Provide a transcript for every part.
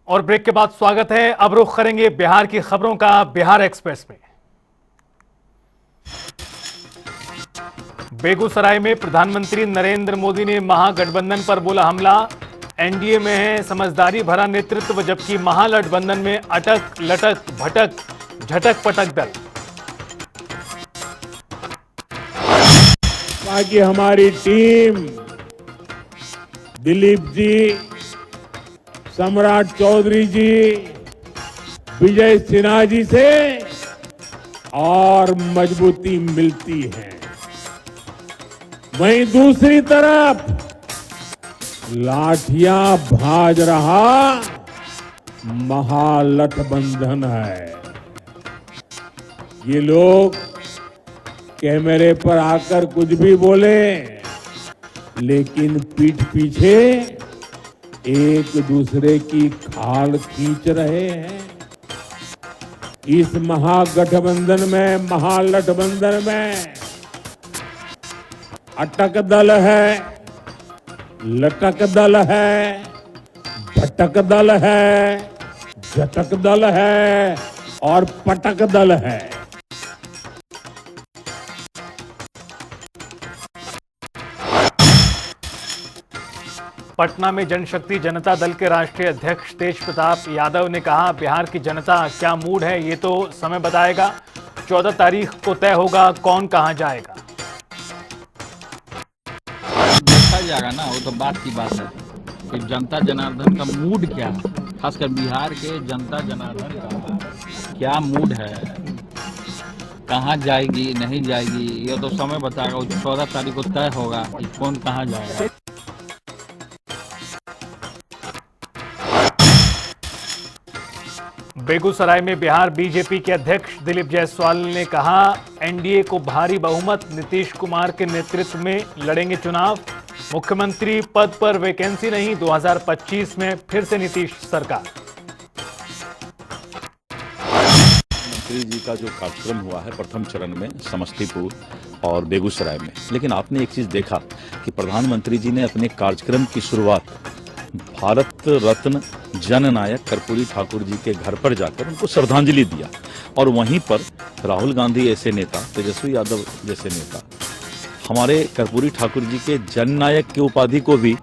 और ब्रेक के बाद स्वागत है। अब रुख करेंगे बिहार की खबरों का बिहार एक्सप्रेस में। बेगूसराय में प्रधानमंत्री नरेंद्र मोदी ने महागठबंधन पर बोला हमला। एनडीए में है समझदारी भरा नेतृत्व, जबकि महागठबंधन में अटक लटक भटक झटक पटक दल। ताकि हमारी टीम दिलीप जी, सम्राट चौधरी जी, विजय सिन्हा जी से और मजबूती मिलती है। वहीं दूसरी तरफ लाठियां भाज रहा महागठबंधन है। ये लोग कैमरे पर आकर कुछ भी बोले, लेकिन पीठ पीछे एक दूसरे की खाल खींच रहे हैं। इस महागठबंधन में अटक दल है, लटक दल है, भटक दल है, झटक दल है और पटक दल है। पटना में जनशक्ति जनता दल के राष्ट्रीय अध्यक्ष तेज प्रताप यादव ने कहा, बिहार की जनता क्या मूड है ये तो समय बताएगा। 14 तारीख को तय होगा कौन कहां जाएगा। देखा जाएगा ना, वो तो बात की बात है कि जनता जनार्दन का मूड क्या है, खासकर बिहार के जनता जनार्दन का क्या मूड है, कहाँ जाएगी नहीं जाएगी ये तो समय बताएगा। 14 तारीख को तय होगा कि कौन कहाँ जाएगा। बेगूसराय में बिहार बीजेपी के अध्यक्ष दिलीप जायसवाल ने कहा, एनडीए को भारी बहुमत, नीतीश कुमार के नेतृत्व में लड़ेंगे चुनाव। मुख्यमंत्री पद पर वैकेंसी नहीं, 2025 में फिर से नीतीश सरकार। मुख्यमंत्री जी का जो कार्यक्रम हुआ है प्रथम चरण में समस्तीपुर और बेगूसराय में, लेकिन आपने एक चीज देखा कि प्रधानमंत्री जी ने अपने कार्यक्रम की शुरुआत भारत रत्न जननायक कर्पूरी ठाकुर जी के घर पर जाकर उनको श्रद्धांजलि दिया, और वहीं पर राहुल गांधी ऐसे नेता, तेजस्वी यादव जैसे नेता हमारे कर्पूरी ठाकुर जी के जननायक की उपाधि को भी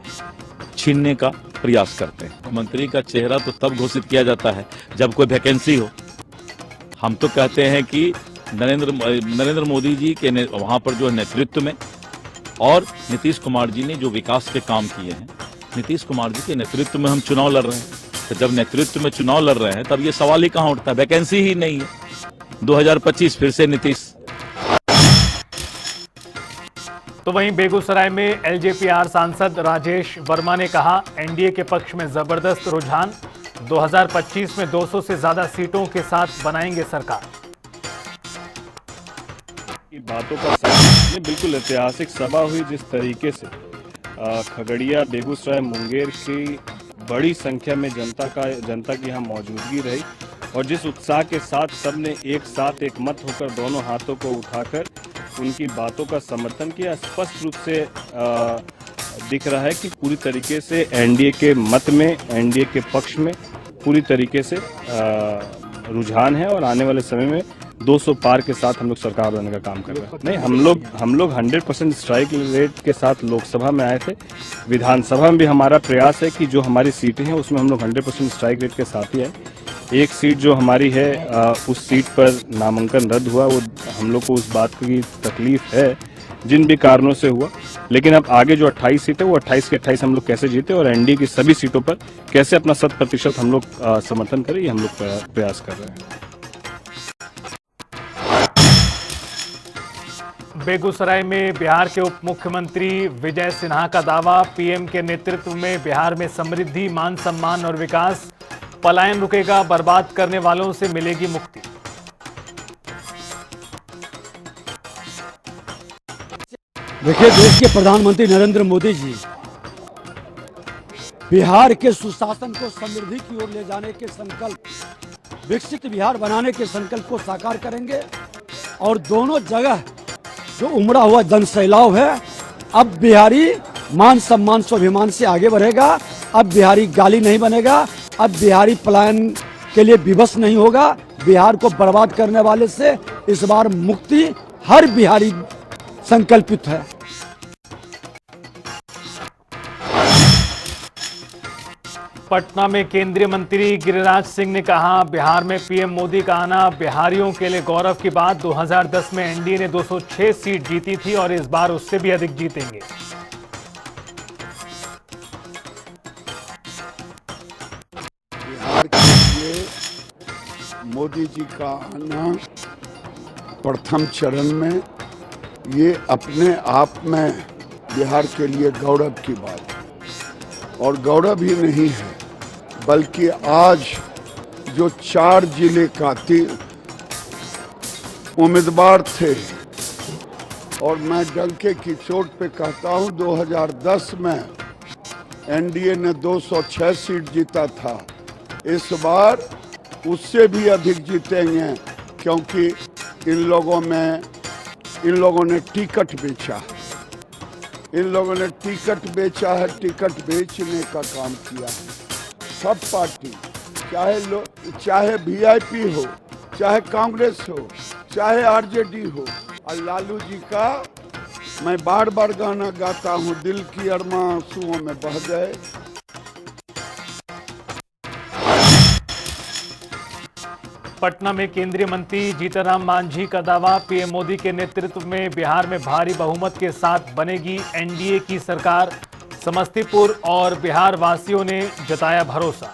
छीनने का प्रयास करते हैं। मंत्री का चेहरा तो तब घोषित किया जाता है जब कोई वैकेंसी हो। हम तो कहते हैं कि नरेंद्र मोदी जी के वहां पर जो नेतृत्व में और नीतीश कुमार जी ने जो विकास के काम किए हैं, नीतीश कुमार जी के नेतृत्व में हम चुनाव लड़ रहे हैं। तो जब नेतृत्व में चुनाव लड़ रहे हैं तब ये सवाल ही कहां उठता है, वैकेंसी ही नहीं है। 2025 फिर से नीतीश। तो वहीं बेगूसराय में एलजेपीआर सांसद राजेश वर्मा ने कहा, एनडीए के पक्ष में जबरदस्त रुझान, 2025 में 200 से ज्यादा सीटों के साथ बनाएंगे सरकार। बातों का बिल्कुल ऐतिहासिक सभा हुई, जिस तरीके से खगड़िया, बेगूसराय, मुंगेर की बड़ी संख्या में जनता की यहाँ मौजूदगी रही, और जिस उत्साह के साथ सबने एक साथ एक मत होकर दोनों हाथों को उठाकर उनकी बातों का समर्थन किया, स्पष्ट रूप से दिख रहा है कि पूरी तरीके से एनडीए के मत में, एनडीए के पक्ष में पूरी तरीके से रुझान है, और आने वाले समय में 200 पार के साथ हम लोग सरकार बनाने का काम कर रहे हैं। नहीं, हम लोग 100% स्ट्राइक रेट के साथ लोकसभा में आए थे। विधानसभा में भी हमारा प्रयास है कि जो हमारी सीटें हैं उसमें हम लोग 100% स्ट्राइक रेट के साथ ही आए। एक सीट जो हमारी है उस सीट पर नामांकन रद्द हुआ, वो हम लोग को उस बात की तकलीफ है जिन भी कारणों से हुआ, लेकिन अब आगे जो 28 सीट है वो 28 के 28 हम लोग कैसे जीते और एनडीए की सभी सीटों पर कैसे अपना 100% हम लोग समर्थन करें, ये हम लोग प्रयास कर रहे हैं। बेगूसराय में बिहार के उप मुख्यमंत्री विजय सिन्हा का दावा, पीएम के नेतृत्व में बिहार में समृद्धि, मान सम्मान और विकास, पलायन रुकेगा, बर्बाद करने वालों से मिलेगी मुक्ति। देखिए, देश के प्रधानमंत्री नरेंद्र मोदी जी बिहार के सुशासन को समृद्धि की ओर ले जाने के संकल्प, विकसित बिहार बनाने के संकल्प को साकार करेंगे, और दोनों जगह जो उमड़ा हुआ जनसैलाब है, अब बिहारी मान सम्मान स्वाभिमान से आगे बढ़ेगा। अब बिहारी गाली नहीं बनेगा, अब बिहारी पलायन के लिए विवश नहीं होगा। बिहार को बर्बाद करने वाले से इस बार मुक्ति हर बिहारी संकल्पित है। पटना में केंद्रीय मंत्री गिरिराज सिंह ने कहा, बिहार में पीएम मोदी का आना बिहारियों के लिए गौरव की बात। 2010 में एनडीए ने 206 सीट जीती थी और इस बार उससे भी अधिक जीतेंगे। बिहार के लिए मोदी जी का आना प्रथम चरण में ये अपने आप में बिहार के लिए गौरव की बात है। और गौरव ही नहीं है बल्कि आज जो 4 जिले का उम्मीदवार थे, और मैं डंके की चोट पे कहता हूं 2010 में एनडीए ने 206 सीट जीता था, इस बार उससे भी अधिक जीतेंगे, क्योंकि इन लोगों ने टिकट बेचा। इन लोगों ने टिकट बेचा है, टिकट बेचने का काम किया है। सब पार्टी, चाहे वीआईपी हो, चाहे कांग्रेस हो, चाहे आरजेडी हो, और लालू जी का मैं बार बार गाना गाता हूं, दिल की अरमा आंसुओं में बह गए। पटना में केंद्रीय मंत्री जीतनराम मांझी का दावा, पीएम मोदी के नेतृत्व में बिहार में भारी बहुमत के साथ बनेगी एनडीए की सरकार। समस्तीपुर और बिहार वासियों ने जताया भरोसा।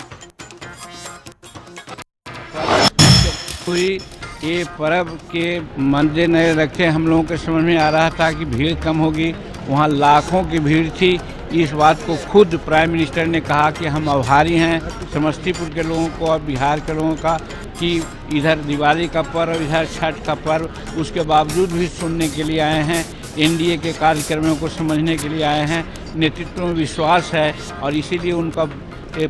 हुई ये पर्व के मद्देनजर रखे हम लोगों के समझ में आ रहा था कि भीड़ कम होगी, वहाँ लाखों की भीड़ थी। इस बात को खुद प्राइम मिनिस्टर ने कहा कि हम आभारी हैं समस्तीपुर के लोगों को और बिहार के लोगों का कि इधर दिवाली का पर्व, इधर छठ का पर्व, उसके बावजूद भी सुनने के लिए आए हैं, एनडीए के कार्यक्रमों को समझने के लिए आए हैं। नेतृत्व में विश्वास है और इसीलिए उनका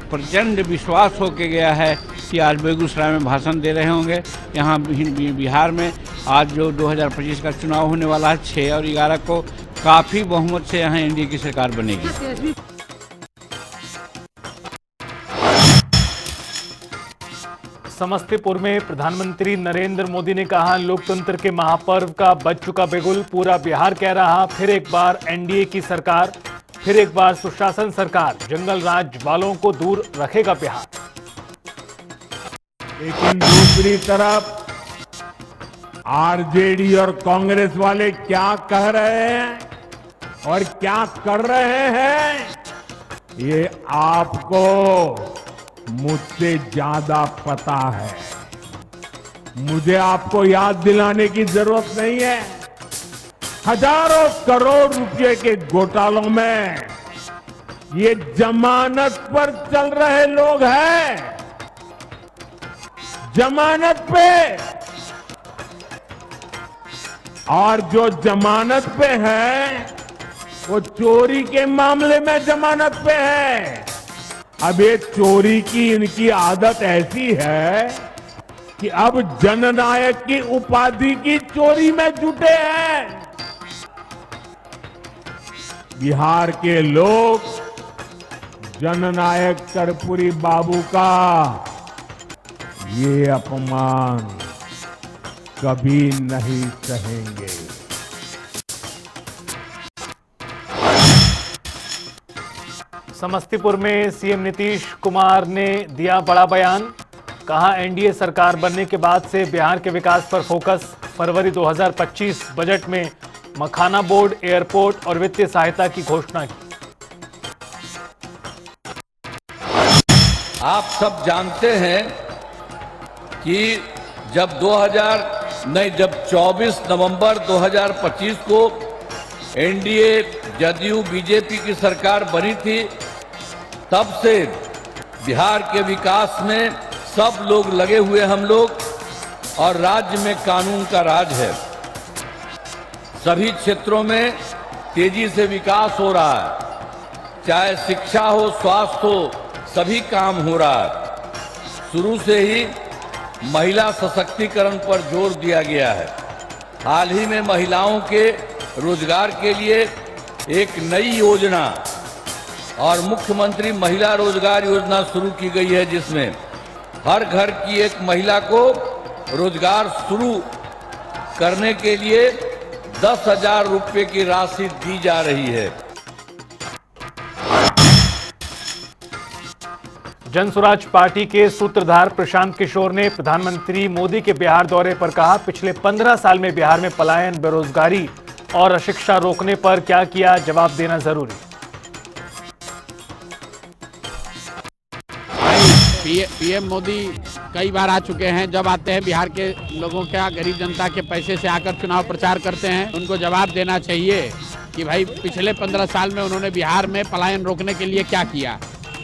प्रचंड विश्वास होके गया है कि आज बेगूसराय में भाषण दे रहे होंगे। यहाँ बिहार में आज जो 2025 का चुनाव होने वाला है 6 और 11 को काफ़ी बहुमत से यहाँ एनडीए की सरकार बनेगी। समस्तीपुर में प्रधानमंत्री नरेंद्र मोदी ने कहा, लोकतंत्र के महापर्व का बज चुका बिगुल, पूरा बिहार कह रहा फिर एक बार एनडीए की सरकार, फिर एक बार सुशासन सरकार, जंगल राज वालों को दूर रखेगा बिहार। लेकिन दूसरी तरफ आरजेडी और कांग्रेस वाले क्या कह रहे हैं और क्या कर रहे हैं, ये आपको मुझसे ज्यादा पता है। मुझे आपको याद दिलाने की जरूरत नहीं है। हजारों करोड़ रुपए के घोटालों में ये जमानत पर चल रहे लोग हैं, जमानत पे। और जो जमानत पे है वो चोरी के मामले में जमानत पे है। अब ये चोरी की इनकी आदत ऐसी है कि अब जननायक की उपाधि की चोरी में जुटे हैं। बिहार के लोग जननायक कर्पूरी बाबू का ये अपमान कभी नहीं सहेंगे। समस्तीपुर में सीएम नीतीश कुमार ने दिया बड़ा बयान, कहा एनडीए सरकार बनने के बाद से बिहार के विकास पर फोकस। फरवरी 2025 बजट में मखाना बोर्ड, एयरपोर्ट और वित्तीय सहायता की घोषणा की। आप सब जानते हैं कि जब 24 नवंबर 2025 को एनडीए जदयू बीजेपी की सरकार बनी थी, तब से बिहार के विकास में सब लोग लगे हुए हम लोग, और राज्य में कानून का राज है। सभी क्षेत्रों में तेजी से विकास हो रहा है, चाहे शिक्षा हो, स्वास्थ्य हो, सभी काम हो रहा है। शुरू से ही महिला सशक्तिकरण पर जोर दिया गया है। हाल ही में महिलाओं के रोजगार के लिए एक नई योजना और मुख्यमंत्री महिला रोजगार योजना शुरू की गई है, जिसमें हर घर की एक महिला को रोजगार शुरू करने के लिए 10,000 रुपये की राशि दी जा रही है। जनसुराज पार्टी के सूत्रधार प्रशांत किशोर ने प्रधानमंत्री मोदी के बिहार दौरे पर कहा, पिछले 15 साल में बिहार में पलायन, बेरोजगारी और अशिक्षा रोकने पर क्या किया, जवाब देना जरूरी। पीएम मोदी कई बार आ चुके हैं, जब आते हैं बिहार के लोगों का, गरीब जनता के पैसे से आकर चुनाव प्रचार करते हैं। उनको जवाब देना चाहिए कि भाई पिछले 15 साल में उन्होंने बिहार में पलायन रोकने के लिए क्या किया।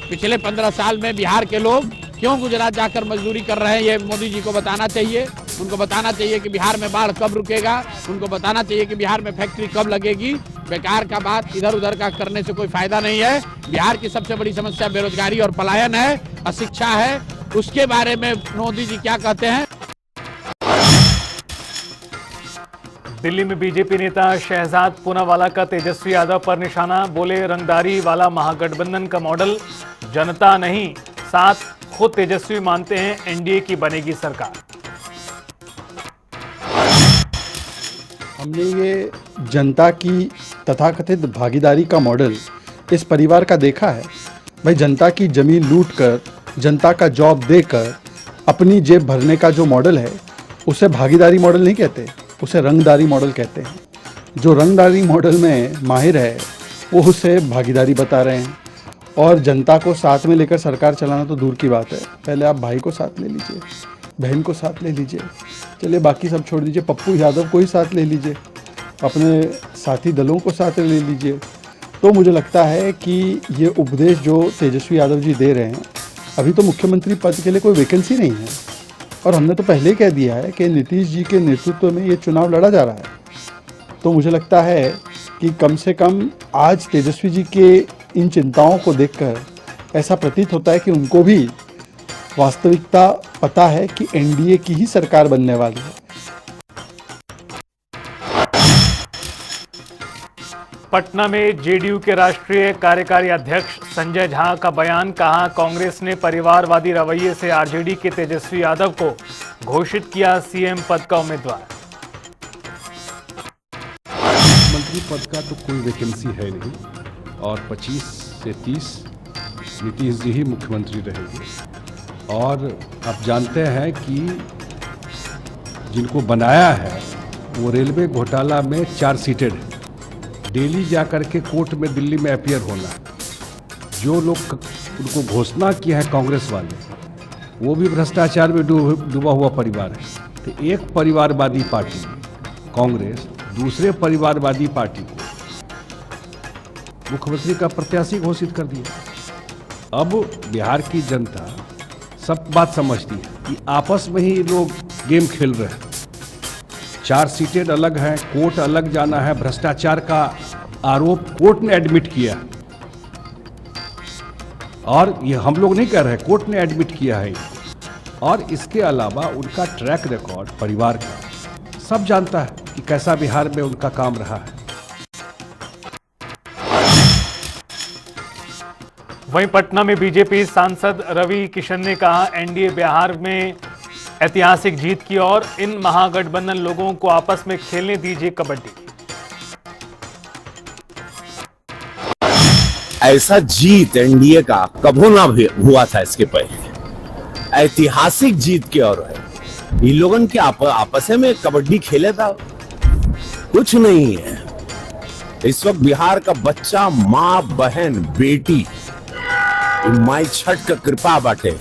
पिछले 15 साल में बिहार के लोग क्यों गुजरात जाकर मजदूरी कर रहे हैं, ये मोदी जी को बताना चाहिए। उनको बताना चाहिए कि बिहार में बाढ़ कब रुकेगा, उनको बताना चाहिए कि बिहार में फैक्ट्री कब लगेगी। बेकार का बात इधर उधर का करने से कोई फायदा नहीं है। बिहार की सबसे बड़ी समस्या बेरोजगारी और पलायन है, अशिक्षा है। उसके बारे में मोदी जी क्या कहते हैं। दिल्ली में बीजेपी नेता शहजाद पूनावाला का तेजस्वी यादव पर निशाना, बोले रंगदारी वाला महागठबंधन का मॉडल जनता नहीं साथ खुद तेजस्वी मानते हैं एनडीए की बनेगी सरकार। हमने ये जनता की तथाकथित भागीदारी का मॉडल इस परिवार का देखा है। भाई जनता की जमीन लूटकर, जनता का जॉब देकर अपनी जेब भरने का जो मॉडल है उसे भागीदारी मॉडल नहीं कहते, उसे रंगदारी मॉडल कहते हैं। जो रंगदारी मॉडल में माहिर है वो उसे भागीदारी बता रहे हैं। और जनता को साथ में लेकर सरकार चलाना तो दूर की बात है। पहले आप भाई को साथ ले लीजिए, बहन को साथ ले लीजिए, चलिए बाकी सब छोड़ दीजिए, पप्पू यादव को ही साथ ले लीजिए, अपने साथी दलों को साथ ले लीजिए। तो मुझे लगता है कि ये उपदेश जो तेजस्वी यादव जी दे रहे हैं, अभी तो मुख्यमंत्री पद के लिए कोई वैकेंसी नहीं है और हमने तो पहले ही कह दिया है कि नीतीश जी के नेतृत्व में ये चुनाव लड़ा जा रहा है। तो मुझे लगता है कि कम से कम आज तेजस्वी जी के इन चिंताओं को देखकर ऐसा प्रतीत होता है कि उनको भी वास्तविकता पता है कि एनडीए की ही सरकार बनने वाली है। पटना में जेडीयू के राष्ट्रीय कार्यकारी अध्यक्ष संजय झा का बयान, कहा कांग्रेस ने परिवारवादी रवैये से आरजेडी के तेजस्वी यादव को घोषित किया सीएम पद का उम्मीदवार। मंत्री पद का तो कोई वैकेंसी है नहीं और 25 से 30 नीतीश जी ही मुख्यमंत्री रहेंगे। और आप जानते हैं कि जिनको बनाया है वो रेलवे घोटाला में चार्जशीटेड है। डेली जाकर के कोर्ट में दिल्ली में अपीयर होना है। जो लोग उनको घोषणा किया है कांग्रेस वाले, वो भी भ्रष्टाचार में डूबा हुआ परिवार है। तो एक परिवारवादी पार्टी कांग्रेस दूसरे परिवारवादी पार्टी को मुख्यमंत्री का प्रत्याशी घोषित कर दिया। अब बिहार की जनता सब बात समझती है कि आपस में ही लोग गेम खेल रहे हैं। चार्जशीटेड अलग है, कोर्ट अलग जाना है। भ्रष्टाचार का आरोप कोर्ट ने एडमिट किया और ये हम लोग नहीं कह रहे, कोर्ट ने एडमिट किया है। और इसके अलावा उनका ट्रैक रिकॉर्ड परिवार का सब जानता है कि कैसा बिहार में उनका काम रहा है। वहीं पटना में बीजेपी सांसद रवि किशन ने कहा, एनडीए बिहार में ऐतिहासिक जीत की और इन महागठबंधन लोगों को आपस में खेलने दीजिए कबड्डी। ऐसा जीत एनडीए का कभी ना हुआ था इसके पहले। ऐतिहासिक जीत की और है। इन लोगों के आपस में कबड्डी खेले था, कुछ नहीं है। इस वक्त बिहार का बच्चा, माँ, बहन, बेटी, माई छठ का कृपा बाटे,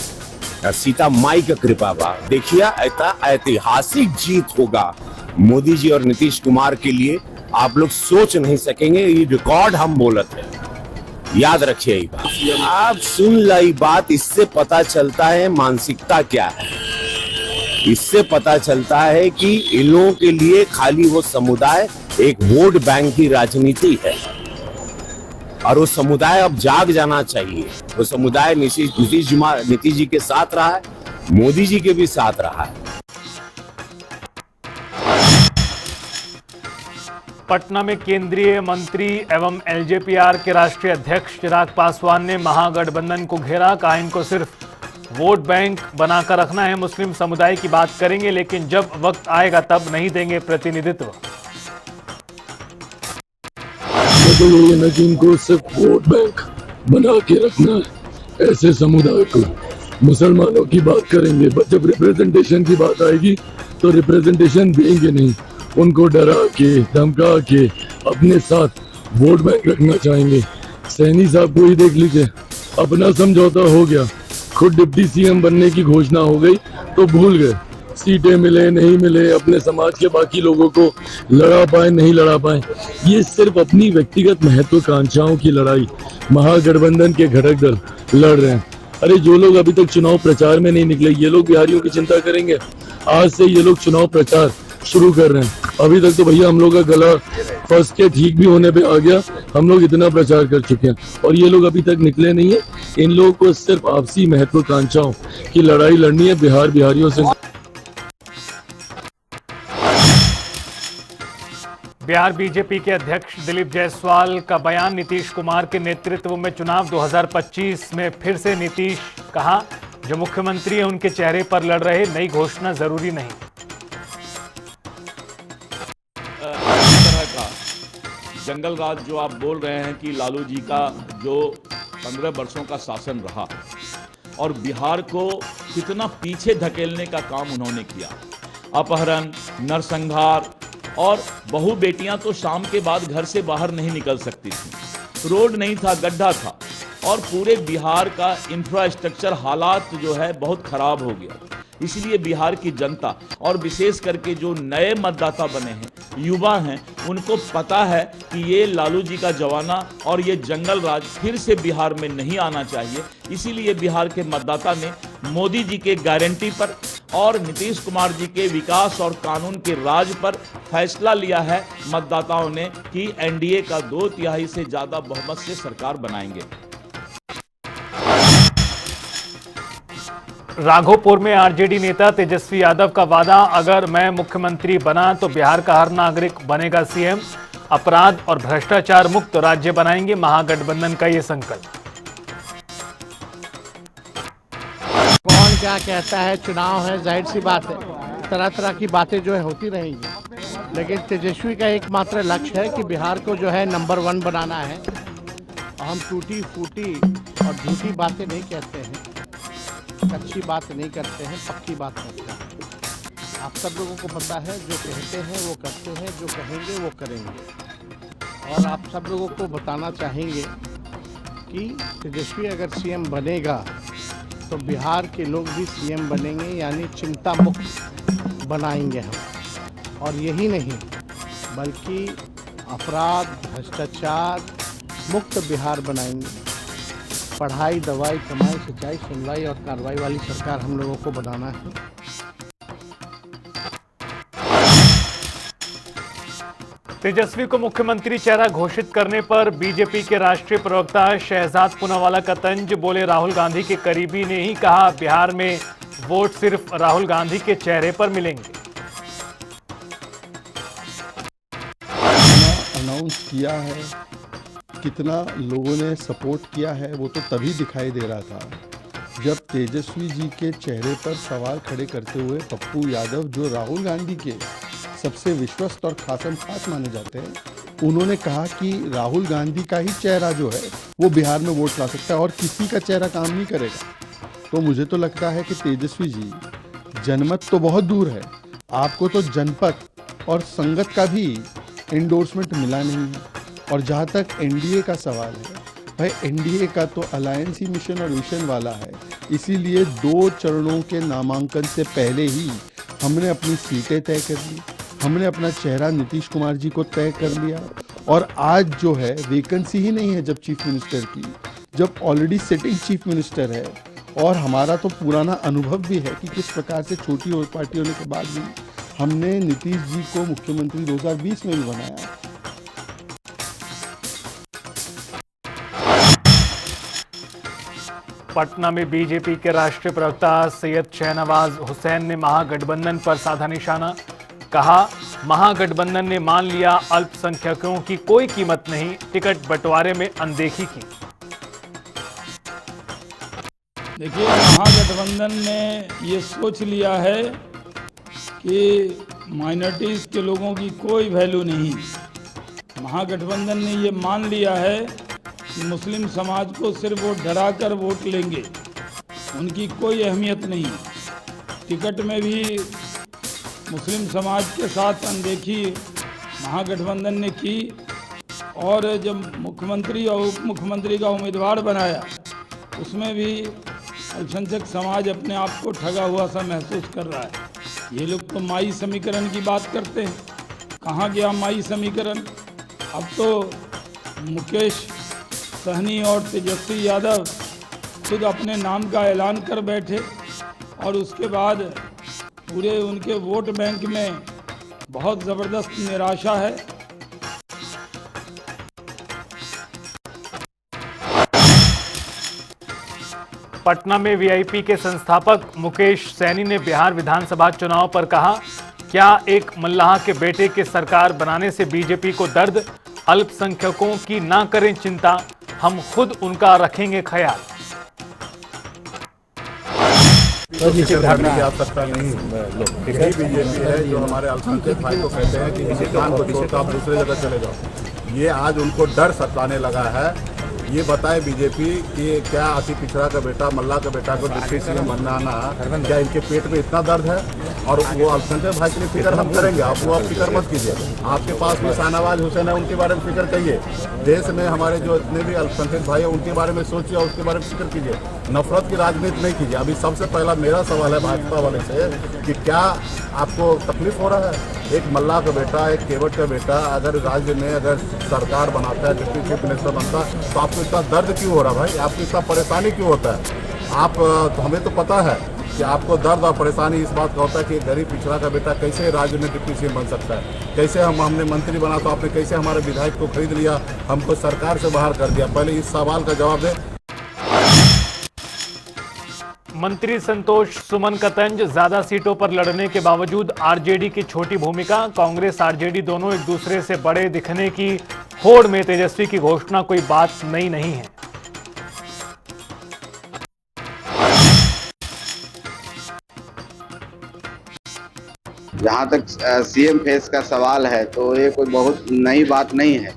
सीता माई का कृपा बा। देखिए ऐतिहासिक जीत होगा मोदी जी और नीतीश कुमार के लिए। आप लोग सोच नहीं सकेंगे, ये रिकॉर्ड हम बोलते हैं। याद रखिए ये बात, आप सुन लाई बात। इससे पता चलता है मानसिकता क्या है। इससे पता चलता है कि इन लोगों के लिए खाली वो समुदाय एक वोट बैंक की राजनीति है और वो समुदाय अब जाग जाना चाहिए। वो समुदाय नीतीश जी के साथ रहा है, मोदी जी के भी साथ रहा है। पटना में केंद्रीय मंत्री एवं एलजेपीआर के राष्ट्रीय अध्यक्ष चिराग पासवान ने महागठबंधन को घेरा। कहा इनको सिर्फ वोट बैंक बनाकर रखना है। मुस्लिम समुदाय की बात करेंगे लेकिन जब वक्त आएगा तब नहीं देंगे प्रतिनिधित्व। तो ये न कि इनको सिर्फ वोट बैंक बना के रखना है, ऐसे समुदाय को मुसलमानों की बात करेंगे, जब रिप्रेजेंटेशन की बात आएगी तो रिप्रेजेंटेशन देंगे नहीं, उनको डरा के धमका के अपने साथ वोट बैंक रखना चाहेंगे। सैनी साहब को ही देख लीजिए, अपना समझौता हो गया, खुद डिप्टी सीएम बनने की घोषणा हो गई तो भूल गए, सीटें मिले नहीं मिले, अपने समाज के बाकी लोगों को लड़ा पाए नहीं लड़ा पाए। ये सिर्फ अपनी व्यक्तिगत महत्वाकांक्षाओं की लड़ाई महागठबंधन के घटक दल लड़ रहे हैं। अरे जो लोग अभी तक चुनाव प्रचार में नहीं निकले, ये लोग बिहारियों की चिंता करेंगे। आज से ये लोग चुनाव प्रचार शुरू कर रहे हैं। अभी तक तो भैया हम लोग का गला फंस के ठीक भी होने पे आ गया, हम लोग इतना प्रचार कर चुके हैं और ये लोग अभी तक निकले नहीं है। इन लोगों को सिर्फ आपसी महत्वाकांक्षाओं की लड़ाई लड़नी है बिहारियों से। बिहार बीजेपी के अध्यक्ष दिलीप जायसवाल का बयान, नीतीश कुमार के नेतृत्व में चुनाव 2025 में फिर से नीतीश। कहा जो मुख्यमंत्री है उनके चेहरे पर लड़ रहे, नई घोषणा जरूरी नहीं। इस तरह का जंगल राज जो आप बोल रहे हैं कि लालू जी का जो 15 वर्षों का शासन रहा और बिहार को कितना पीछे धकेलने का काम उन्होंने किया, अपहरण, नरसंहार और बहू बेटियां तो शाम के बाद घर से बाहर नहीं निकल सकती थी, रोड नहीं था, गड्ढा था और पूरे बिहार का इंफ्रास्ट्रक्चर हालात जो है बहुत खराब हो गया। इसलिए बिहार की जनता और विशेष करके जो नए मतदाता बने हैं, युवा हैं, उनको पता है कि ये लालू जी का जमाना और ये जंगल राज फिर से बिहार में नहीं आना चाहिए। इसीलिए बिहार के मतदाता ने मोदी जी के गारंटी पर और नीतीश कुमार जी के विकास और कानून के राज पर फैसला लिया है मतदाताओं ने कि एनडीए का 2/3 से ज्यादा बहुमत से सरकार बनाएंगे। राघोपुर में आरजेडी नेता तेजस्वी यादव का वादा, अगर मैं मुख्यमंत्री बना तो बिहार का हर नागरिक बनेगा सीएम, अपराध और भ्रष्टाचार मुक्त राज्य बनाएंगे, महागठबंधन का ये संकल्प। कौन क्या कहता है, चुनाव है, जाहिर सी बात है, तरह तरह की बातें जो है होती रहेंगी, लेकिन तेजस्वी का एकमात्र लक्ष्य है कि बिहार को जो है नंबर 1 बनाना है। हम टूटी फूटी और झूठी बातें नहीं कहते हैं, अच्छी बात नहीं करते हैं, पक्की बात करते हैं। आप सब लोगों को पता है, जो कहते हैं वो करते हैं, जो कहेंगे वो करेंगे। और आप सब लोगों को बताना चाहेंगे कि तेजस्वी अगर सीएम बनेगा तो बिहार के लोग भी सीएम बनेंगे, यानी चिंता मुक्त बनाएंगे हम। और यही नहीं बल्कि अपराध भ्रष्टाचार मुक्त बिहार बनाएंगे। पढ़ाई, दवाई, कमाई, सिंचाई, सुनवाई और कार्रवाई वाली सरकार हम लोगों को बनाना है। तेजस्वी को मुख्यमंत्री चेहरा घोषित करने पर बीजेपी के राष्ट्रीय प्रवक्ता शहजाद पूनावाला का तंज, बोले राहुल गांधी के करीबी ने ही कहा बिहार में वोट सिर्फ राहुल गांधी के चेहरे पर मिलेंगे। अनाउंस किया है, कितना लोगों ने सपोर्ट किया है वो तो तभी दिखाई दे रहा था जब तेजस्वी जी के चेहरे पर सवाल खड़े करते हुए पप्पू यादव, जो राहुल गांधी के सबसे विश्वस्त और खास माने जाते हैं, उन्होंने कहा कि राहुल गांधी का ही चेहरा जो है वो बिहार में वोट ला सकता है और किसी का चेहरा काम नहीं करेगा। तो मुझे तो लगता है कि तेजस्वी जी जनमत तो बहुत दूर है, आपको तो जनपद और संगत का भी इंडोर्समेंट मिला नहीं है। और जहाँ तक एनडीए का सवाल है, भाई एनडीए का तो अलायंस ही मिशन और विजन वाला है, इसीलिए 2 चरणों के नामांकन से पहले ही हमने अपनी सीटें तय कर ली, हमने अपना चेहरा नीतीश कुमार जी को तय कर लिया। और आज जो है वैकेंसी ही नहीं है जब चीफ मिनिस्टर की, जब ऑलरेडी सिटिंग चीफ मिनिस्टर है। और हमारा तो पुराना अनुभव भी है कि किस प्रकार से छोटी पार्टी होने के बाद भी हमने नीतीश जी को मुख्यमंत्री 2020 में भी बनाया। पटना में बीजेपी के राष्ट्रीय प्रवक्ता सैयद शहनवाज हुसैन ने महागठबंधन पर साधा निशाना। कहा महागठबंधन ने मान लिया अल्पसंख्यकों की कोई कीमत नहीं, टिकट बंटवारे में अनदेखी की। देखिए, महागठबंधन ने ये सोच लिया है कि माइनॉरिटीज़ के लोगों की कोई वैल्यू नहीं। महागठबंधन ने ये मान लिया है कि मुस्लिम समाज को सिर्फ वो डरा कर वोट लेंगे, उनकी कोई अहमियत नहीं। टिकट में भी मुस्लिम समाज के साथ अनदेखी महागठबंधन ने की, और जब मुख्यमंत्री और उप मुख्यमंत्री का उम्मीदवार बनाया उसमें भी अल्पसंख्यक समाज अपने आप को ठगा हुआ सा महसूस कर रहा है। ये लोग तो माई समीकरण की बात करते हैं, कहाँ गया माई समीकरण? अब तो मुकेश सहनी और तेजस्वी यादव खुद अपने नाम का ऐलान कर बैठे, और उसके बाद पूरे उनके वोट बैंक में बहुत ज़बरदस्त निराशा है। पटना में वीआईपी के संस्थापक मुकेश सैनी ने बिहार विधानसभा चुनाव पर कहा, क्या एक मल्लाह के बेटे के सरकार बनाने से बीजेपी को दर्द? अल्पसंख्यकों की ना करें चिंता, हम खुद उनका रखेंगे ख्याल। करने की आवश्यकता नहीं यही बीजेपी है जो हमारे अल्पसंख्यक भाई को कहते हैं कि किसी काम को छोड़कर आप दूसरे जगह चले जाओ। ये आज उनको डर सताने लगा है। ये बताए बीजेपी कि क्या अति पिछड़ा का बेटा, मल्ला का बेटा को डिप्टी सीएम बनाना, क्या इनके पेट में इतना दर्द है? और वो अल्पसंख्यक भाई के लिए फिक्र हम करेंगे, आप वो आप फिक्र मत कीजिए। आपके पास में शाहनवाज हुसैन है, उनके बारे में फिक्र करिए। देश में हमारे जो इतने भी अल्पसंख्यक भाई है उनके बारे में सोचिए और उसके बारे में फिक्र कीजिए। नफरत की राजनीति नहीं कीजिए। अभी सबसे पहला मेरा सवाल है भाजपा वाले से कि क्या आपको तकलीफ हो रहा है? एक मल्ला का बेटा, एक केवट का बेटा अगर राज्य में अगर सरकार बनाता है, डिप्टी चीफ मिनिस्टर बनता है, तो आपको इतना दर्द क्यों हो रहा भाई? आपको इतना परेशानी क्यों होता है? आप तो हमें तो पता है कि आपको दर्द और परेशानी इस बात का होता है कि गरीब पिछड़ा का बेटा कैसे राज्य में डिप्टी सीएम बन सकता है? कैसे हमने मंत्री बना तो आपने कैसे हमारे विधायक को खरीद लिया, हमको सरकार से बाहर कर दिया? पहले इस सवाल का जवाब दें। मंत्री संतोष सुमन का तंज, ज्यादा सीटों पर लड़ने के बावजूद आरजेडी की छोटी भूमिका। कांग्रेस आरजेडी दोनों एक दूसरे से बड़े दिखने की होड़ में तेजस्वी की घोषणा कोई बात नई नहीं है। जहाँ तक सीएम फेस का सवाल है तो ये कोई बहुत नई बात नहीं है।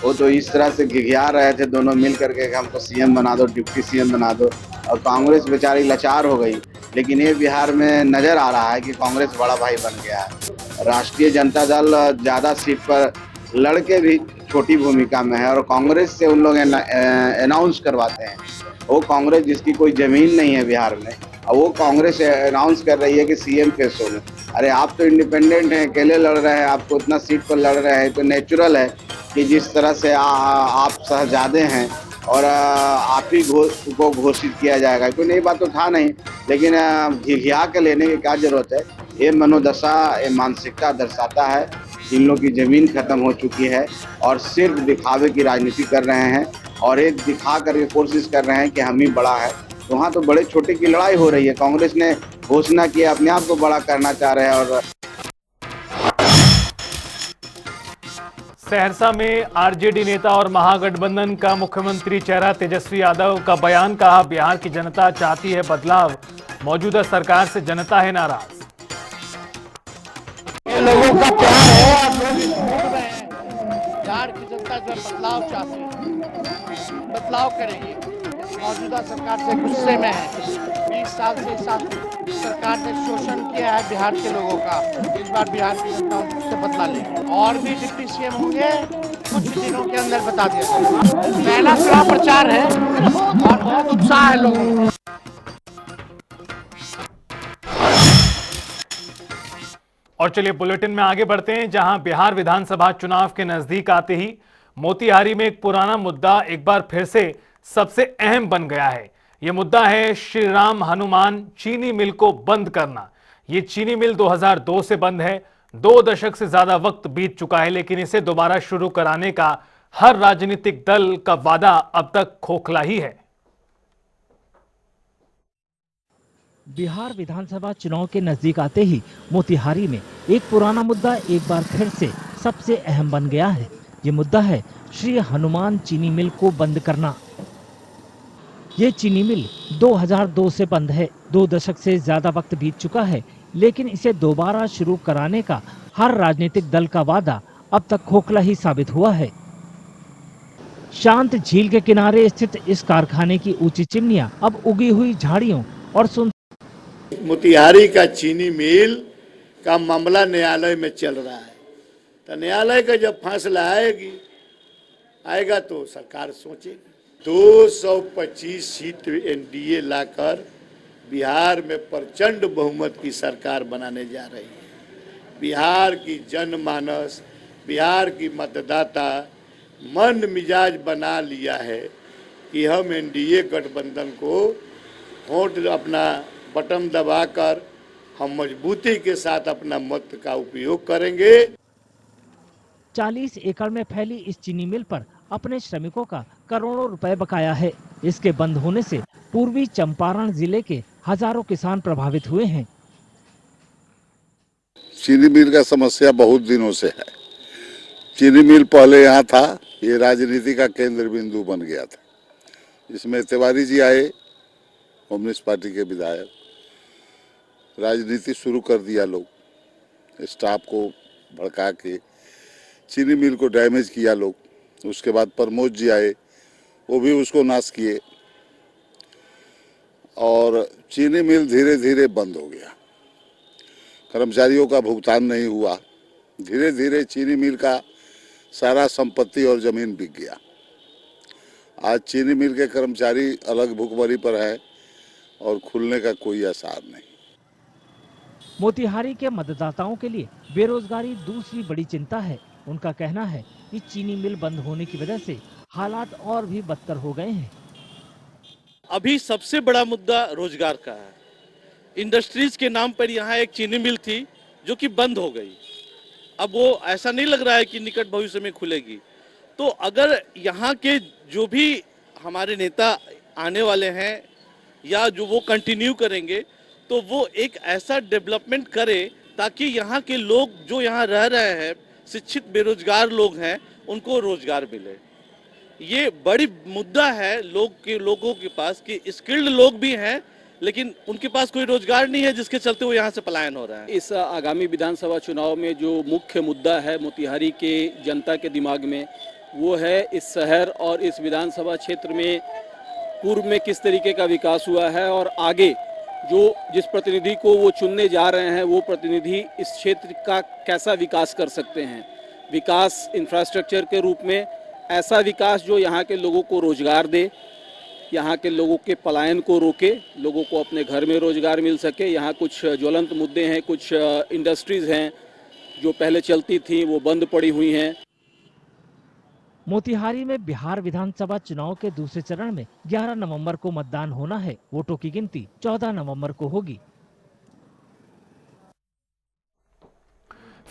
वो तो इस तरह से घिघिया रहे थे दोनों मिल करके कि हमको सीएम बना दो, डिप्टी सीएम बना दो, और कांग्रेस बेचारी लाचार हो गई। लेकिन ये बिहार में नज़र आ रहा है कि कांग्रेस बड़ा भाई बन गया है। राष्ट्रीय जनता दल ज़्यादा सीट पर लड़के भी छोटी भूमिका में है, और कांग्रेस से उन लोग अनाउंस करवाते हैं। वो कांग्रेस जिसकी कोई ज़मीन नहीं है बिहार में, और वो कांग्रेस अनाउंस कर रही है कि सीएम फेस होंगे। अरे आप तो इंडिपेंडेंट हैं, अकेले लड़ रहे हैं, आपको इतना सीट पर लड़ रहे हैं, तो नेचुरल है कि जिस तरह से आप शहजादे हैं और आप ही को घोषित किया जाएगा। कोई नई बात तो था नहीं, लेकिन घिघिया के लेने की क्या जरूरत है? ये मनोदशा, ये मानसिकता दर्शाता है कि इन लोग की ज़मीन खत्म हो चुकी है और सिर्फ दिखावे की राजनीति कर रहे हैं, और एक दिखा कर कोशिश कर रहे हैं कि हम ही बड़ा है। तो वहाँ तो बड़े छोटे की लड़ाई हो रही है। कांग्रेस ने घोषणा की, अपने आप को बड़ा करना चाह रहे हैं। और सहरसा में आरजेडी नेता और महागठबंधन का मुख्यमंत्री चेहरा तेजस्वी यादव का बयान, कहा बिहार की जनता चाहती है बदलाव, मौजूदा सरकार से जनता है नाराज। लोगों का प्यार है, आप लोग भूल रहे हैं। बिहार की जनता जो बदलाव चाहती है, बदलाव करेगी। मौजूदा सरकार से गुस्से में है। 20 साल से सरकार ने शोषण किया है बिहार के लोगों का। इस बार बिहार की जनता उससे बदला लेगी, और भी डिप्टी सीएम होंगे कुछ दिनों के अंदर, बता दिया। पहला चुनाव प्रचार है और बहुत उत्साह है लोगों को। और चलिए बुलेटिन में आगे बढ़ते हैं, जहां बिहार विधानसभा चुनाव के नजदीक आते ही मोतिहारी में एक पुराना मुद्दा एक बार फिर से सबसे अहम बन गया है। यह मुद्दा है श्री राम हनुमान चीनी मिल को बंद करना। यह चीनी मिल 2002 से बंद है, 2 दशक से ज्यादा वक्त बीत चुका है, लेकिन इसे दोबारा शुरू कराने का हर राजनीतिक दल का वादा अब तक खोखला ही है। बिहार विधानसभा चुनाव के नजदीक आते ही मोतिहारी में एक पुराना मुद्दा एक बार फिर से सबसे अहम बन गया है। ये मुद्दा है श्री हनुमान चीनी मिल को बंद करना। ये चीनी मिल 2002 से बंद है। 2 दशक से ज्यादा वक्त बीत चुका है, लेकिन इसे दोबारा शुरू कराने का हर राजनीतिक दल का वादा अब तक खोखला ही साबित हुआ है। शांत झील के किनारे स्थित इस कारखाने की ऊंची चिमनियां अब उगी हुई झाड़ियों और मोतिहारी का चीनी मिल का मामला न्यायालय में चल रहा है। तो न्यायालय का जब फैसला आएगा तो सरकार सोचेगी। 225 सीट एनडीए लाकर बिहार में प्रचंड बहुमत की सरकार बनाने जा रही है। बिहार की जनमानस, बिहार की मतदाता मन मिजाज बना लिया है कि हम एनडीए गठबंधन को वोट अपना बटन दबाकर हम मजबूती के साथ अपना मत का उपयोग करेंगे। 40 एकड़ में फैली इस चीनी मिल पर अपने श्रमिकों का करोड़ों रुपए बकाया है। इसके बंद होने से पूर्वी चंपारण जिले के हजारों किसान प्रभावित हुए हैं। चीनी मिल का समस्या बहुत दिनों से है। चीनी मिल पहले यहाँ था, ये राजनीति का केंद्र बिंदु बन गया था। इसमें तिवारी जी आए, कम्युनिस्ट पार्टी के विधायक, राजनीति शुरू कर दिया। लोग स्टाफ को भड़का के चीनी मिल को डैमेज किया लोग। उसके बाद प्रमोद जी आए, वो भी उसको नाश किए और चीनी मिल धीरे धीरे बंद हो गया। कर्मचारियों का भुगतान नहीं हुआ। धीरे धीरे चीनी मिल का सारा संपत्ति और जमीन बिक गया। आज चीनी मिल के कर्मचारी अलग भुखमरी पर है और खुलने का कोई आसार नहीं। मोतिहारी के मतदाताओं के लिए बेरोजगारी दूसरी बड़ी चिंता है। उनका कहना है कि चीनी मिल बंद होने की वजह से हालात और भी बदतर हो गए हैं। अभी सबसे बड़ा मुद्दा रोजगार का है। इंडस्ट्रीज के नाम पर यहाँ एक चीनी मिल थी जो कि बंद हो गई। अब वो ऐसा नहीं लग रहा है कि निकट भविष्य में खुलेगी। तो अगर यहाँ के जो भी हमारे नेता आने वाले हैं या जो वो कंटिन्यू करेंगे, तो वो एक ऐसा डेवलपमेंट करे ताकि यहाँ के लोग जो यहाँ रह रहे हैं, शिक्षित बेरोजगार लोग हैं, उनको रोजगार मिले। ये बड़ी मुद्दा है लोगों के पास कि स्किल्ड लोग भी हैं लेकिन उनके पास कोई रोजगार नहीं है, जिसके चलते वो यहाँ से पलायन हो रहा है। इस आगामी विधानसभा चुनाव में जो मुख्य मुद्दा है मोतिहारी के जनता के दिमाग में, वो है इस शहर और इस विधानसभा क्षेत्र में पूर्व में किस तरीके का विकास हुआ है और आगे जो जिस प्रतिनिधि को वो चुनने जा रहे हैं, वो प्रतिनिधि इस क्षेत्र का कैसा विकास कर सकते हैं। विकास इंफ्रास्ट्रक्चर के रूप में ऐसा विकास जो यहाँ के लोगों को रोजगार दे, यहाँ के लोगों के पलायन को रोके, लोगों को अपने घर में रोजगार मिल सके। यहाँ कुछ ज्वलंत मुद्दे हैं, कुछ इंडस्ट्रीज हैं जो पहले चलती थी वो बंद पड़ी हुई हैं। मोतिहारी में बिहार विधानसभा चुनाव के दूसरे चरण में 11 नवंबर को मतदान होना है। वोटों की गिनती 14 नवंबर को होगी।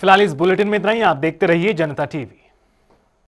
फिलहाल इस बुलेटिन में इतना ही। आप देखते रहिए जनता टीवी।